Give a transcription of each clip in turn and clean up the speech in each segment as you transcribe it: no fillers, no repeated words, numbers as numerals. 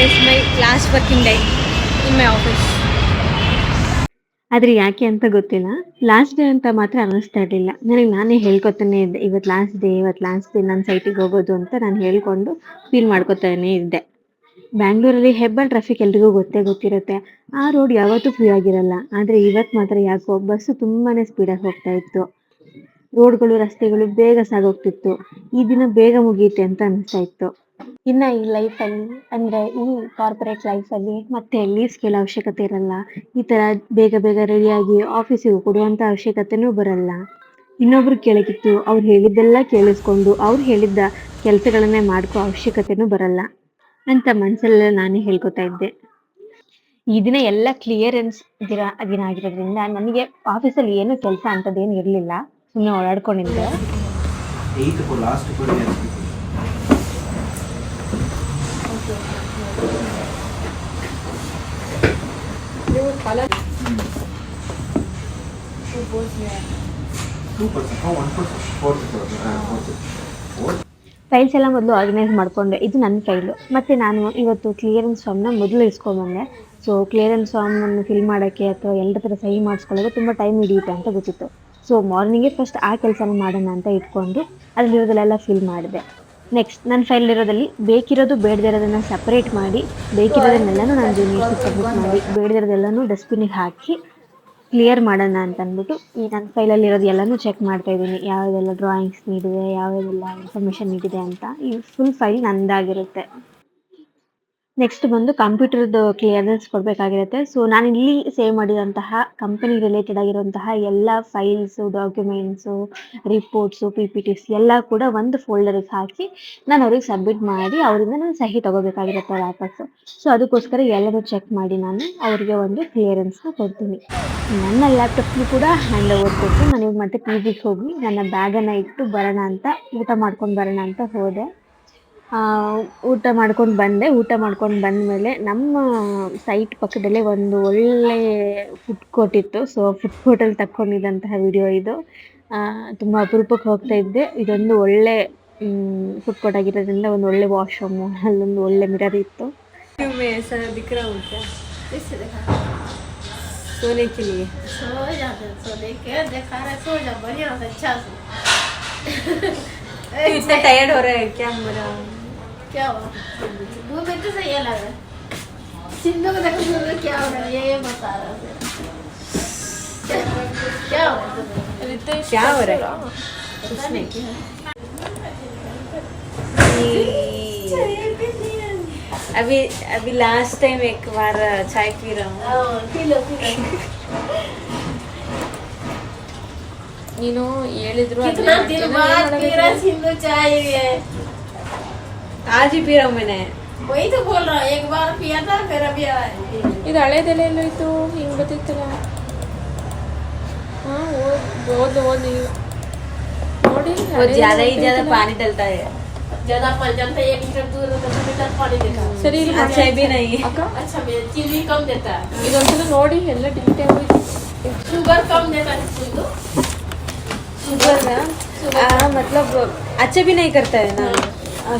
Is my last working day in my office. ಆದರೆ ಯಾಕೆ ಅಂತ ಗೊತ್ತಿಲ್ಲ, ಲಾಸ್ಟ್ ಡೇ ಅಂತ ಮಾತ್ರ ಅನ್ನಿಸ್ತಾ ಇರಲಿಲ್ಲ. ನನಗೆ ನಾನೇ ಹೇಳ್ಕೊತಾನೆ ಇದ್ದೆ, ಇವತ್ತು ಲಾಸ್ಟ್ ಡೇ ನನ್ನ ಸೈಟಿಗೆ ಹೋಗೋದು ಅಂತ ನಾನು ಹೇಳ್ಕೊಂಡು ಫೀಲ್ ಮಾಡ್ಕೊತಾನೆ ಇದ್ದೆ. ಬ್ಯಾಂಗ್ಳೂರಲ್ಲಿ ಹೆಬ್ಬಾಳ್ ಟ್ರಾಫಿಕ್ ಎಲ್ರಿಗೂ ಗೊತ್ತಿರುತ್ತೆ. ಆ ರೋಡ್ ಯಾವತ್ತೂ ಫ್ರೀ ಆಗಿರಲ್ಲ. ಆದರೆ ಇವತ್ತು ಮಾತ್ರ ಯಾಕೋ ಬಸ್ಸು ತುಂಬಾ ಸ್ಪೀಡಾಗಿ ಹೋಗ್ತಾ ಇತ್ತು. ರೋಡ್ಗಳು, ರಸ್ತೆಗಳು ಬೇಗ ಸಾಗೋಗ್ತಿತ್ತು. ಈ ದಿನ ಬೇಗ ಮುಗಿಯುತ್ತೆ ಅಂತ ಅನಿಸ್ತಾ ಇತ್ತು. ಇನ್ನು ಈ ಲೈಫಲ್ಲಿ, ಅಂದರೆ ಈ ಕಾರ್ಪೊರೇಟ್ ಲೈಫಲ್ಲಿ ಮತ್ತೆ ಲೀವ್ಸ್ ಕೇಳೋ ಅವಶ್ಯಕತೆ ಇರಲ್ಲ. ಈ ಥರ ಬೇಗ ಬೇಗ ರೆಡಿಯಾಗಿ ಆಫೀಸಿಗೆ ಕೊಡುವಂಥ ಅವಶ್ಯಕತೆನೂ ಬರಲ್ಲ. ಇನ್ನೊಬ್ರು ಕೇಳೋಕ್ಕಿತ್ತು, ಅವ್ರು ಹೇಳಿದ್ದೆಲ್ಲ ಕೇಳಿಸ್ಕೊಂಡು ಅವ್ರು ಹೇಳಿದ್ದ ಕೆಲಸಗಳನ್ನೇ ಮಾಡ್ಕೋ ಅವಶ್ಯಕತೆನೂ ಬರಲ್ಲ ಅಂತ ಮನಸ್ಸಲ್ಲೆಲ್ಲ ನಾನೇ ಹೇಳ್ಕೊತಾ ಇದ್ದೆ. ಈ ದಿನ ಎಲ್ಲ ಕ್ಲಿಯರೆನ್ಸ್ ದಿನ ಆಗಿರೋದ್ರಿಂದ ನನಗೆ ಆಫೀಸಲ್ಲಿ ಏನು ಕೆಲಸ ಅಂಥದ್ದೇನು ಇರಲಿಲ್ಲ. ಸುಮ್ಮನೆ ಓಡಾಡ್ಕೊಂಡಿದ್ದೆ. ಫೈಲ್ಸ್ ಎಲ್ಲ ಮೊದಲು ಆರ್ಗನೈಸ್ ಮಾಡಿಕೊಂಡೆ. ಇದು ನನ್ನ ಫೈಲು. ಮತ್ತು ನಾನು ಇವತ್ತು ಕ್ಲಿಯರೆನ್ಸ್ ಫಾರ್ಮ್ನ ಮೊದಲು ಇಸ್ಕೊಂಬಂದೆ. ಸೊ ಕ್ಲಿಯರೆನ್ಸ್ ಫಾರ್ಮನ್ನು ಫಿಲ್ ಮಾಡೋಕ್ಕೆ ಅಥವಾ ಎಲ್ಲರ ಹತ್ರ ಸಹಿ ಮಾಡಿಸ್ಕೊಳ್ಳೋಕೆ ತುಂಬ ಟೈಮ್ ಹಿಡಿಯುತ್ತೆ ಅಂತ ಗೊತ್ತಿತ್ತು. ಸೊ ಮಾರ್ನಿಂಗೇ ಫಸ್ಟ್ ಆ ಕೆಲಸನ ಮಾಡೋಣ ಅಂತ ಇಟ್ಕೊಂಡು ಅದರಲ್ಲಿರೋದೆಲ್ಲ ಫಿಲ್ ಮಾಡಿದೆ. ನೆಕ್ಸ್ಟ್ ನನ್ನ ಫೈಲಿರೋದಲ್ಲಿ ಬೇಕಿರೋದು ಬೇಡದೇ ಇರೋದನ್ನು ಸಪ್ರೇಟ್ ಮಾಡಿ, ಬೇಕಿರೋದನ್ನೆಲ್ಲನೂ ನಾನು ಜೂನಿಯರ್ಸಿಗೆ ಸಬ್ಮಿಟ್ ಮಾಡಿ, ಬೇಡದಿರೋದೆಲ್ಲನೂ ಡಸ್ಟ್ಬಿನ್ನಿಗೆ ಹಾಕಿ ಕ್ಲಿಯರ್ ಮಾಡೋಣ ಅಂತ ಅಂದ್ಬಿಟ್ಟು ಈ ನನ್ನ ಫೈಲಲ್ಲಿರೋದು ಎಲ್ಲನೂ ಚೆಕ್ ಮಾಡ್ತಾಯಿದ್ದೀನಿ. ಯಾವುದೆಲ್ಲ ಡ್ರಾಯಿಂಗ್ಸ್ ನೀಡಿದೆ, ಯಾವುದೆಲ್ಲ ಇನ್ಫಾರ್ಮೇಷನ್ ನೀಡಿದೆ ಅಂತ. ಈ ಫುಲ್ ಫೈಲ್ ನನ್ನದಾಗಿರುತ್ತೆ. ನೆಕ್ಸ್ಟ್ ಬಂದು ಕಂಪ್ಯೂಟರ್ದು ಕ್ಲಿಯರೆನ್ಸ್ ಕೊಡಬೇಕಾಗಿರುತ್ತೆ. ಸೊ ನಾನಿಲ್ಲಿ ಸೇವ್ ಮಾಡಿರೋಂತಹ ಕಂಪನಿ ರಿಲೇಟೆಡ್ ಆಗಿರುವಂತಹ ಎಲ್ಲ ಫೈಲ್ಸು, ಡಾಕ್ಯುಮೆಂಟ್ಸು, ರಿಪೋರ್ಟ್ಸು, PPTs ಎಲ್ಲ ಕೂಡ ಒಂದು ಫೋಲ್ಡರಿಗೆ ಹಾಕಿ ನಾನು ಅವ್ರಿಗೆ ಸಬ್ಮಿಟ್ ಮಾಡಿ ಅವರಿಂದ ನಾನು ಸಹಿ ತೊಗೋಬೇಕಾಗಿರುತ್ತೆ ವಾಪಸ್ಸು. ಸೊ ಅದಕ್ಕೋಸ್ಕರ ಎಲ್ಲನೂ ಚೆಕ್ ಮಾಡಿ ನಾನು ಅವರಿಗೆ ಒಂದು ಕ್ಲಿಯರೆನ್ಸ್ನ ಕೊಡ್ತೀನಿ. ನನ್ನ ಲ್ಯಾಪ್ಟಾಪ್ಗೂ ಕೂಡ ಹ್ಯಾಂಡ್ ಓವರ್ ಕೊಟ್ಟು ನನಗೆ ಮತ್ತೆ PGಗೆ ಹೋಗಿ ನನ್ನ ಬ್ಯಾಗನ್ನು ಇಟ್ಟು ಬರೋಣ ಅಂತ, ಊಟ ಮಾಡ್ಕೊಂಡು ಬರೋಣ ಅಂತ ಹೋದೆ. ಊಟ ಮಾಡ್ಕೊಂಡು ಬಂದಮೇಲೆ ನಮ್ಮ ಸೈಟ್ ಪಕ್ಕದಲ್ಲೇ ಒಂದು ಒಳ್ಳೆ ಫುಡ್ ಕೋರ್ಟ್ ಇತ್ತು. ಸೊ ಫುಡ್ ಕೋರ್ಟಲ್ಲಿ ತಕ್ಕೊಂಡಿದ್ದಂತಹ ವಿಡಿಯೋ ಇದು. ತುಂಬ ಅಪರೂಪಕ್ಕೆ ಹೋಗ್ತಾ ಇದ್ದೆ. ಇದೊಂದು ಒಳ್ಳೆ ಫುಡ್ ಕೋರ್ಟ್ ಆಗಿರೋದ್ರಿಂದ ಒಂದು ಒಳ್ಳೆ ವಾಶ್ರೂಮು, ಅಲ್ಲೊಂದು ಒಳ್ಳೆ ಮಿರರ್ ಇತ್ತು. सोने के लिए सो जाते सोने के देखा रहे सो जा बढ़िया से अच्छा से तू इतना टायर्ड हो रहा है क्या? मेरा क्या हुआ? 2 मिनट से ये लग रहा है सिंधु को देखो सिंधु क्या हो रहा है ये बता रहा है क्या हो रहा है क्या हो रहा है? कुछ नहीं. अभी लास्ट टाइम एक बार चाय पी रहा हूँ. पी लो ನೀನು ಹೇಳಿದ್ರು कितना दिन बाद पी रहा सिंधु चाय है. आज ही पी रहा हूँ मैंने. वही तो बोल रहा एक बार पिया था फिर अभी ಇದು ಹಳೇದೆಲ್ಲ ಎಲ್ಲೋಯ್ತು? ಹಿಂಗೆ ಗೊತ್ತಿತ್ತಲ್ಲ. हाँ वो ನೋಡಿ वो ज्यादा ही ज्यादा पानी डलता है. ज्यादा पड़ जाता है 1 लीटर दूध तो 2 लीटर पानी देता है. ಸರಿ ಇಲ್ಲಿ अच्छा भी नहीं. ಅಕ್ಕ अच्छा चीनी कम देता है. ಇದೊಂದ್ಸಲ ನೋಡಿ ಎಲ್ಲ ಡಿಲೀಟ್ ಆಗೋಯ್ತು. शुगर कम देता है सिंधु. शुगर मतलब अच्छा भी नहीं करता है ना.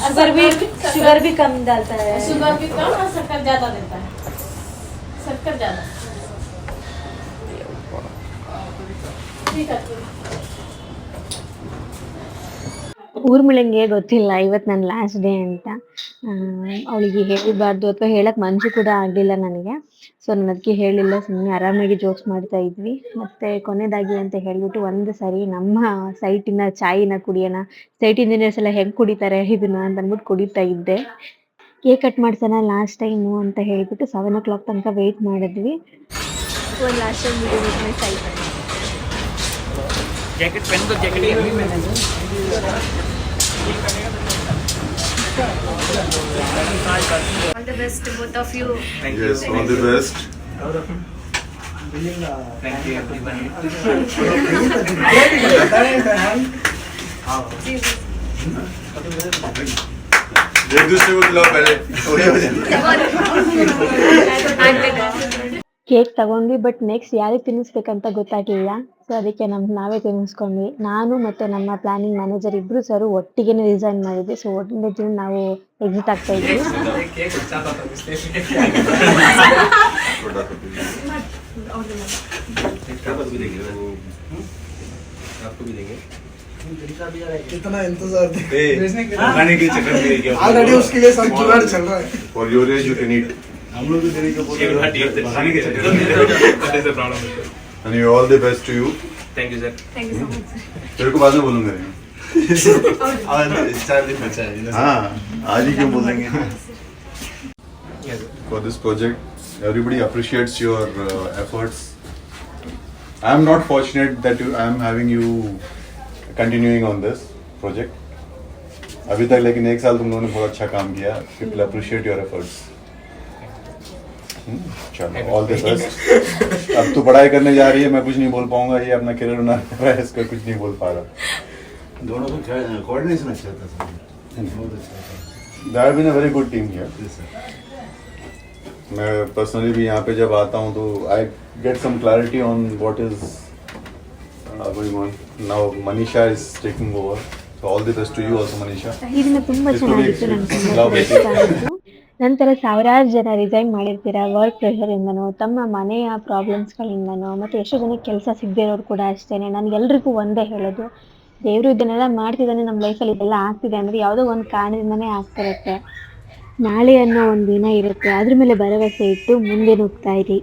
शुगर भी कम डालता है. शुगर भी कम और शक्कर ज्यादा देता है. शक्कर ज्यादा ठीक है. ಊರ್ಮಿಳಂಗೆ ಗೊತ್ತಿಲ್ಲ ಇವತ್ತು ನನ್ನ ಲಾಸ್ಟ್ ಡೇ ಅಂತ. ಅವಳಿಗೆ ಹೇಳಿಬಾರ್ದು ಅಥವಾ ಹೇಳಕ್ಕೆ ಮನಸ್ಸು ಕೂಡ ಆಗಲಿಲ್ಲ ನನಗೆ. ಸೊ ನಾನು ಅದಕ್ಕೆ ಹೇಳಿಲ್ಲ, ಸುಮ್ಮನೆ ಆರಾಮಾಗಿ ಜೋಕ್ಸ್ ಮಾಡ್ತಾ ಇದ್ವಿ. ಮತ್ತು ಕೊನೆಯದಾಗಿ ಅಂತ ಹೇಳಿಬಿಟ್ಟು ಒಂದು ಸರಿ ನಮ್ಮ ಸೈಟಿನ ಚಾಯಿನ ಕುಡಿಯೋಣ, ಸೈಟ್ ಇಂಜಿನಿಯರ್ಸ್ ಎಲ್ಲ ಹೆಂಗೆ ಕುಡಿತಾರೆ ಇದನ್ನು ಅಂತ ಅಂದ್ಬಿಟ್ಟು ಕುಡಿತಾ ಇದ್ದೆ. ಕೇಕ್ ಕಟ್ ಮಾಡ್ಸೋಣ ಲಾಸ್ಟ್ ಟೈಮು ಅಂತ ಹೇಳಿಬಿಟ್ಟು 7 o'clock ತನಕ ವೆಯ್ಟ್ ಮಾಡಿದ್ವಿ. ಒಂದು last time video site jacket पहन दो. जैकेट अभी मैंने All the best to both of you. Yes, all the best. Thank you everyone. एक दूसरे को खिलाओ पहले. ಕೇಕ್ ತಗೊಂಡ್ವಿ. ಬಟ್ ನೆಕ್ಸ್ಟ್ ಯಾರಿಗೆ ತಿನ್ನಿಸ್ಬೇಕಂತ ಗೊತ್ತಾಗಲಿಲ್ಲ. ಸೊ ಅದಕ್ಕೆ ನಾವೇ ತಿನ್ನಿಸ್ಕೊಂಡ್ವಿ. ನಾನು ಮತ್ತು ನಮ್ಮ ಪ್ಲಾನಿಂಗ್ ಮ್ಯಾನೇಜರ್ ಇಬ್ಬರು ಸರ್ ಒಟ್ಟಿಗೆ ರಿಸೈನ್ ಮಾಡಿದ್ವಿ. ಸೊ ಒಂದೇ ದಿನ ನಾವು ಎಕ್ಸಿಟ್ ಆಗ್ತಾ ಇದ್ವಿ. कितना इंतजार थे खाने की चक्कर में ऑलरेडी उसके लिए सब जुगाड़ चल रहा है for your age you can eat हम लोग भी देने का बोल रहे हैं खाने की चक्कर में and you all the best to you thank you sir तेरे को बाद में बोलूंगा हाँ आज ही क्यों बोलेंगे for this project everybody appreciates your efforts. I am not fortunate that I am having you continuing on this project. अभी तक लेकिन 1 साल तुम लोगों ने बहुत अच्छा काम किया. People appreciate your efforts. चलो ऑल द बेस्ट. अब तो पढ़ाई करने जा रही है, मैं कुछ नहीं बोल पाऊंगा. ये अपना करियर बना रहा है, इसका कुछ नहीं बोल पा रहा. दोनों को कोऑर्डिनेशन अच्छा था सर, बहुत अच्छा था. They have been a very good team here. मैं पर्सनली भी यहाँ पे जब आता हूँ तो I get some clarity on what is going on now. Manisha is taking over, so all the best to you also Manisha. ಈ ದಿನ ತುಂಬ ಚೆನ್ನಾಗಿತ್ತು, ನನಗೆ ತುಂಬ ಇಷ್ಟ ಆಯಿತು. ನಂತರ ಸಾವಿರಾರು ಜನ ರಿಸೈನ್ ಮಾಡಿರ್ತೀರ ವರ್ಕ್ ಪ್ರೆಷರಿಂದನೋ, ತಮ್ಮ ಮನೆಯ ಪ್ರಾಬ್ಲಮ್ಸ್ಗಳಿಂದನೋ, ಮತ್ತು ಎಷ್ಟೋ ಜನಕ್ಕೆ ಕೆಲಸ ಸಿಗದೇ ಇರೋರು ಕೂಡ ಅಷ್ಟೇ. ನನಗೆಲ್ರಿಗೂ ಒಂದೇ ಹೇಳೋದು, ದೇವರು ಇದನ್ನೆಲ್ಲ ಮಾಡ್ತಿದ್ದಾನೆ, ನಮ್ಮ ಲೈಫಲ್ಲಿ ಇದೆಲ್ಲ ಆಗ್ತಿದೆ ಅಂದರೆ ಯಾವುದೋ ಒಂದು ಕಾರಣದಿಂದನೇ ಆಗ್ತಿರುತ್ತೆ. ನಾಳೆ ಅನ್ನೋ ಒಂದು ದಿನ ಇರುತ್ತೆ, ಅದ್ರ ಮೇಲೆ ಭರವಸೆ ಇಟ್ಟು ಮುಂದೆ ನುಗ್ತಾ ಇರಿ.